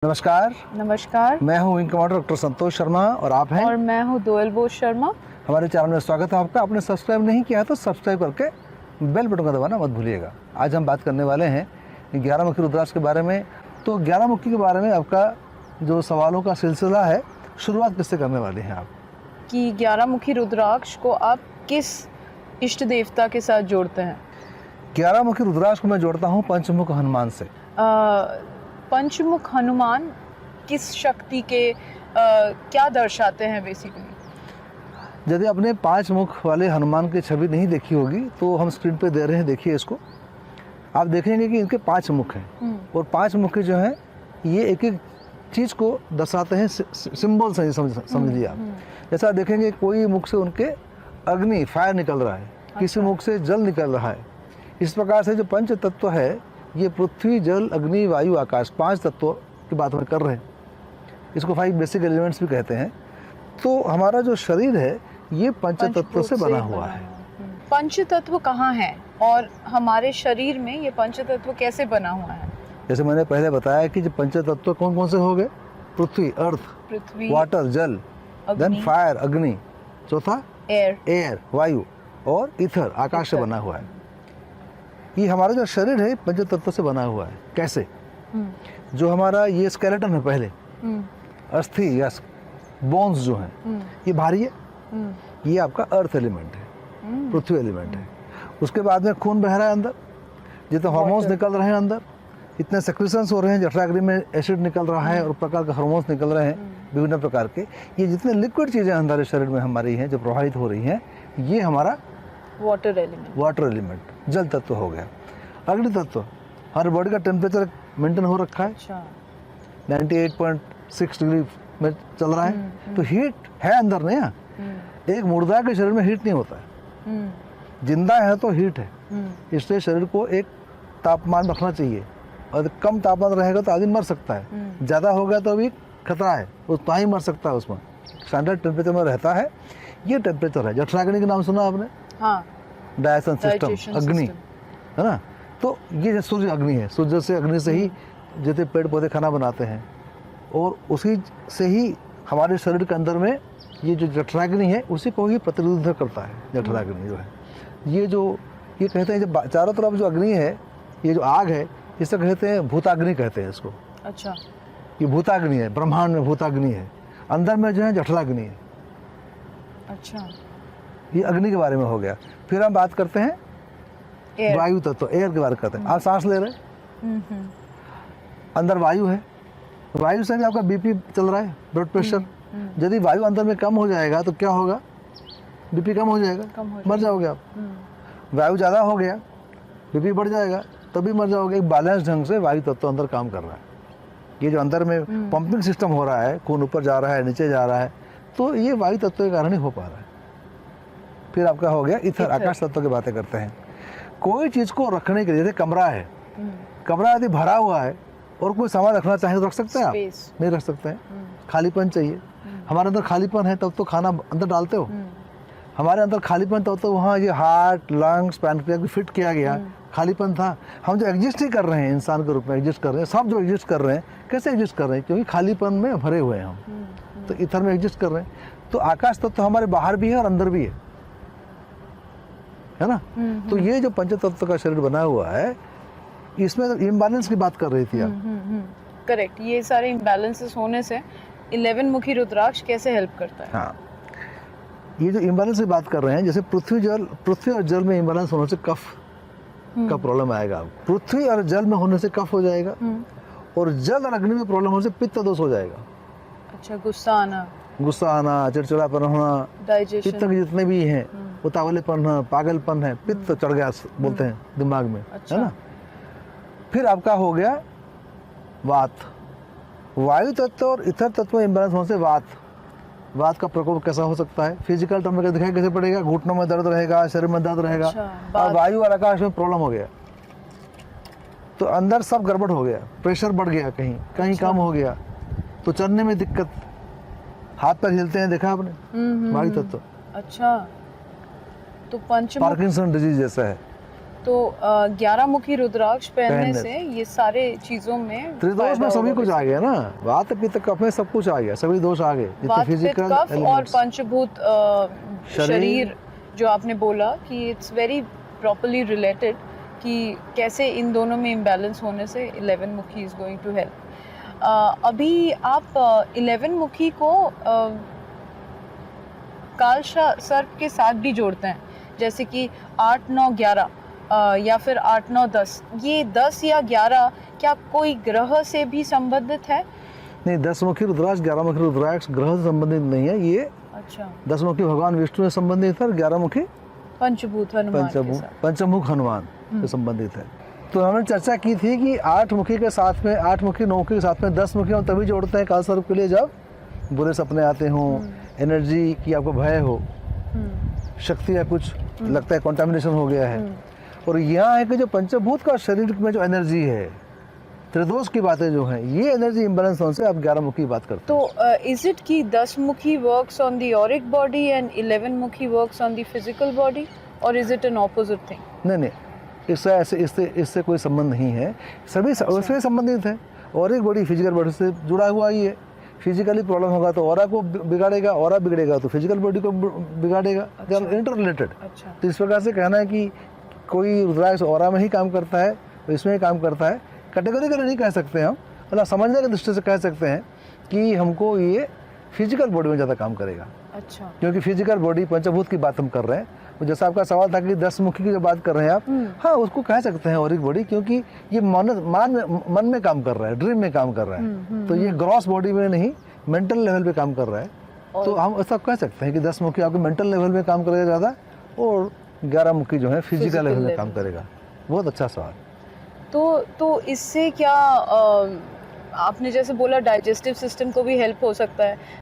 नमस्कार। नमस्कार। मैं हूं wing commander doctor Santosh Sharma और आप हैं। और मैं हूं दोयल बोस शर्मा। हमारे चैनल में स्वागत है आपका। आपने सब्सक्राइब नहीं किया है तो सब्सक्राइब करके बेल बटन का दबाना मत भूलिएगा। आज हम बात करने वाले हैं 11 मुखी रुद्राक्ष के बारे में। तो 11 मुखी के बारे में आपका जो सवालों का सिलसिला है, शुरुआत किससे करने वाले हैं आप? कि 11 मुखी रुद्राक्ष को आप किस इष्ट देवता के साथ जोड़ते हैं? 11 मुखी रुद्राक्ष को मैं जोड़ता हूँ पंचमुख हनुमान से। पंचमुख हनुमान किस शक्ति के क्या दर्शाते हैं बेसिकली? यदि आपने 5 मुख वाले हनुमान की छवि नहीं देखी होगी तो हम स्क्रीन पे दे रहे हैं, देखिए इसको। आप देखेंगे कि इनके 5 मुख हैं और 5 मुख जो हैं ये एक एक चीज़ को दर्शाते हैं, सिंबल से समझिए आप। जैसा देखेंगे कोई मुख से उनके अग्नि फायर निकल रहा है, किसी मुख से जल निकल रहा है। इस प्रकार से जो पंच तत्व है, ये पृथ्वी, जल, अग्नि, वायु, आकाश, 5 तत्वों की बात हम कर रहे हैं। इसको 5 बेसिक एलिमेंट्स भी कहते हैं। तो हमारा जो शरीर है ये पंच तत्व से बना हुआ है। पंच तत्व कहाँ है और हमारे शरीर में ये पंच तत्व कैसे बना हुआ है? जैसे मैंने पहले बताया कि जो पंच तत्व कौन कौन से हो गए? पृथ्वी, पृथ्वी, वाटर, जल, देन फायर, अग्नि, चौथा एयर, वायु, और ईथर, आकाश से बना हुआ है। ये हमारा जो शरीर है पंच तत्व से बना हुआ है। कैसे? जो हमारा ये स्केलेटन है, पहले अस्थि या बोन्स जो हैं ये भारी है, ये आपका अर्थ एलिमेंट है, पृथ्वी एलिमेंट है। उसके बाद में खून बह रहा है अंदर, जितने हार्मोन्स निकल रहे हैं अंदर, इतने सेक्रेशंस हो रहे हैं, जठराग्नि में एसिड निकल रहा है और प्रकार के हार्मोन्स निकल रहे हैं विभिन्न प्रकार के। ये जितने लिक्विड चीज़ें हमारे शरीर में हमारी हैं जो प्रवाहित हो रही हैं, ये हमारा वाटर एलिमेंट, जल तत्व हो गया। अग्नि तत्व, हमारे बॉडी का टेम्परेचर मेंटेन हो रखा है, 98.6 डिग्री में चल रहा है। तो हीट है अंदर नहीं है। एक मुर्दा के शरीर में हीट नहीं होता है, जिंदा है तो हीट है। इसलिए शरीर को एक तापमान रखना चाहिए, और कम तापमान रहेगा तो आदमी मर सकता है, ज़्यादा हो गया तो भी खतरा है, उतना ही मर सकता है। उसमें स्टैंडर्ड टेम्परेचर में रहता है, ये टेम्परेचर है। जठराग्नि का नाम सुना आपने? हाँ, डाइजेशन सिस्टम, अग्नि है ना। तो ये सूर्य अग्नि है, सूर्य से अग्नि से ही जैसे पेड़ पौधे खाना बनाते हैं, और उसी से ही हमारे शरीर के अंदर में ये जो जठराग्नि है उसी को ही प्रतिरोध करता है। जठराग्नि जो है ये कहते हैं, जब चारों तरफ जो अग्नि है, ये जो आग है, इसे कहते हैं भूताग्नि कहते हैं इसको। अच्छा, ये भूताग्नि है, ब्रह्मांड में भूताग्नि है, अंदर में जो है जठराग्नि है। अच्छा, ये अग्नि के बारे में हो गया। फिर हम बात करते हैं वायु तत्व, एयर के बारे में करते हैं। आप सांस ले रहे हैं, अंदर वायु है, वायु से भी आपका बीपी चल रहा है, ब्लड प्रेशर। यदि वायु अंदर में कम हो जाएगा तो क्या होगा? बीपी कम हो जाएगा, मर जाओगे आप। वायु ज़्यादा हो गया, बीपी बढ़ जाएगा, तभी मर जाओगे। एक बैलेंस ढंग से वायु तत्व अंदर काम कर रहा है। ये जो अंदर में पंपिंग सिस्टम हो रहा है, खून ऊपर जा रहा है, नीचे जा रहा है, तो ये वायु तत्व के कारण ही हो पा रहा है। फिर आपका हो गया ईथर, आकाश तत्व की बातें करते हैं। कोई चीज़ को रखने के लिए, जैसे कमरा है, कमरा यदि भरा हुआ है और कोई सामान रखना चाहे तो रख सकते हैं आप? नहीं रख सकते हैं, खालीपन चाहिए। हमारे अंदर खालीपन है तब तो खाना अंदर डालते हो। हमारे अंदर खालीपन तब तो वहाँ ये हार्ट, लंग्स, पैनक्रियाज को फिट किया गया, खालीपन था। हम जो एग्जिस्ट ही कर रहे हैं, इंसान के रूप में एग्जिस्ट कर रहे हैं, सब जो एग्जिस्ट कर रहे हैं, कैसे एग्जिस्ट कर रहे हैं? क्योंकि खालीपन में भरे हुए हैं हम, तो ईथर में एग्जिस्ट कर रहे हैं। तो आकाश तत्व हमारे बाहर भी है और अंदर भी है ना। तो ये जो पंच तत्व का शरीर बना हुआ है, इसमें इम्बैलेंस की बात कर रही थी आप। करेक्ट। ये सारे इम्बैलेंसेस होने से 11 मुखी रुद्राक्ष कैसे हेल्प करता है? हाँ, ये जो इम्बैलेंस की बात कर रहे हैं, जैसे पृथ्वी और जल में इम्बैलेंस होने से कफ का प्रॉब्लम आएगा। पृथ्वी और जल में होने से कफ हो जाएगा, और जल और अग्नि में प्रॉब्लम होने से पित्त दोष हो जाएगा। अच्छा, गुस्सा आना, चिड़चिड़ापन होना, पित्त के जितने भी हैं, उतावलेपन है, पागलपन है, पित्त चढ़ गया बोलते हैं दिमाग में, है ना। फिर आपका हो गया वात, वायु तत्व और ईथर तत्व में इम्बैलेंस होने से वात का प्रकोप कैसा हो सकता है? फिजिकल टर्म में दिखाई कैसे पड़ेगा? घुटनों में दर्द रहेगा, शरीर में दर्द रहेगा। और वायु और आकाश में प्रॉब्लम हो गया तो अंदर सब गड़बड़ हो गया, प्रेशर बढ़ गया, कहीं कम हो गया, तो चलने में दिक्कत, हाथ पैर हिलते हैं, देखा आपने? वायु तत्व। अच्छा, तो पार्किंसन डिजीज जैसा है। तो 11 मुखी रुद्राक्ष पहनने से ये सारे चीजों में त्रिदोष में सभी कुछ आ गया ना, वात पित्त कफ में सब कुछ आ गया, सभी दोष आ गए, जितने वात पित्त फिजिकल कफ और पंचभूत शरीर शरीर। जो आपने बोला कि इट्स वेरी प्रॉपर्ली रिलेटेड कि कैसे इन दोनों में इम्बैलेंस होने से 11 मुखी इज गोइंग टू हेल्प। अभी आप 11 मुखी को काल सर्प के साथ भी जोड़ते हैं, जैसे कि 8, 9, 11 या फिर 8, 9, 10। ये 10 या 11 क्या कोई ग्रह से भी संबंधित है? नहीं, 10 मुखी रुद्राक्ष 11 मुखी रुद्राक्ष ग्रह से संबंधित नहीं है, ये अच्छा 10 मुखी भगवान विष्णु से संबंधित है और 11 मुखी पंचभूत हनुमान के साथ। पंचमुख हनुमान से संबंधित है। तो हमने चर्चा की थी कि 8 मुखी के साथ में 8 मुखी 9 मुखी के साथ में 10 मुखी हम तभी जोड़ते हैं काल सर्प के लिए जब बुरे सपने आते हों, एनर्जी की आपको भय हो, शक्ति या कुछ लगता है कंटामिनेशन हो गया है। और यहाँ है कि जो पंचभूत का शरीर में जो एनर्जी है, त्रिदोष की बातें जो हैं, ये एनर्जी इम्बैलेंस होने से आप 11 मुखी की बात करते हैं। तो इज इट कि 10 मुखी works on the auric body and 11 मुखी works on the physical body, और is it an opposite thing? नहीं, इससे ऐसे इससे कोई संबंध नहीं है, सभी उससे संबंधित है। और एक बॉडी फिजिकल बॉडी से जुड़ा हुआ ही है। फिजिकली प्रॉब्लम होगा तो ऑरा को बिगाड़ेगा, ऑरा बिगड़ेगा तो फिजिकल बॉडी को बिगाड़ेगा, दे आर इंटर रिलेटेड। तो इस प्रकार से कहना है कि कोई रुद्राक्ष ऑरा में ही काम करता है तो इसमें ही काम करता है, कैटेगोरिकली नहीं कह सकते हम, मतलब समझने की दृष्टि से कह सकते हैं कि हमको ये फिजिकल बॉडी में ज़्यादा काम करेगा। अच्छा, क्योंकि फिजिकल बॉडी पंचभूत की बात हम कर रहे हैं। तो जैसा आपका सवाल था कि 10 मुखी की जो बात कर रहे हैं आप, हाँ उसको कह सकते हैं ऑरिक बॉडी, क्योंकि ये मन में काम कर रहा है, ड्रीम में काम कर रहा है। तो ये ग्रॉस बॉडी में नहीं, मेंटल लेवल पे काम कर रहा है। तो हम ऐसा कह सकते हैं कि 10 मुखी आपके मेंटल लेवल में काम करेगा ज़्यादा, और 11 मुखी जो है फिजिकल लेवल में काम करेगा। बहुत अच्छा सवाल। तो इससे क्या आपने जैसे बोला डाइजेस्टिव सिस्टम को भी हेल्प हो सकता है,